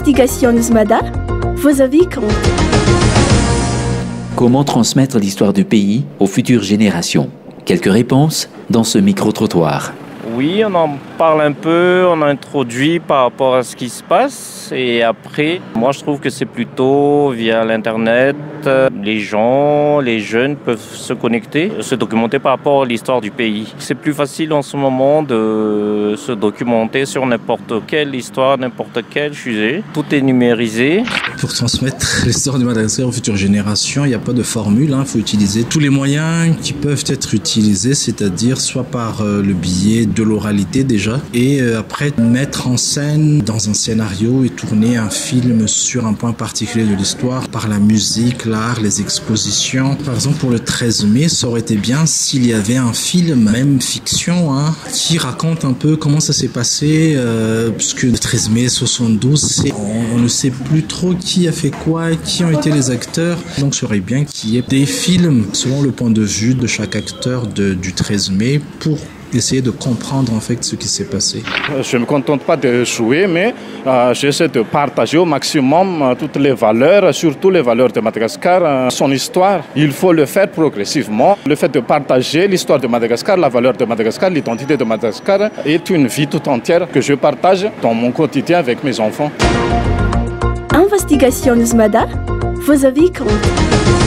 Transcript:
Investigations Mada, vos avis comptent. Comment transmettre l'histoire du pays aux futures générations? Quelques réponses dans ce micro-trottoir. Oui, on en parle un peu, on introduit par rapport à ce qui se passe et après, moi je trouve que c'est plutôt via l'internet, les gens, les jeunes peuvent se connecter, se documenter par rapport à l'histoire du pays. C'est plus facile en ce moment de se documenter sur n'importe quelle histoire, n'importe quel sujet. Tout est numérisé. Pour transmettre l'histoire de Madagascar aux futures générations, il n'y a pas de formule, il faut utiliser tous les moyens qui peuvent être utilisés, c'est-à-dire soit par le biais de l'oralité déjà, et après mettre en scène dans un scénario et tourner un film sur un point particulier de l'histoire par la musique, l'art, les expositions. Par exemple, pour le 13 mai, ça aurait été bien s'il y avait un film, même fiction, qui raconte un peu comment ça s'est passé, puisque le 13 mai 72, on ne sait plus trop qui a fait quoi, qui ont été les acteurs. Donc, il serait bien qu'il y ait des films selon le point de vue de chaque acteur du 13 mai pour essayer de comprendre en fait ce qui s'est passé. Je ne me contente pas de jouer, mais j'essaie de partager au maximum toutes les valeurs, surtout les valeurs de Madagascar, son histoire. Il faut le faire progressivement. Le fait de partager l'histoire de Madagascar, la valeur de Madagascar, l'identité de Madagascar est une vie tout entière que je partage dans mon quotidien avec mes enfants. Investigations Mada, vos avis comptent.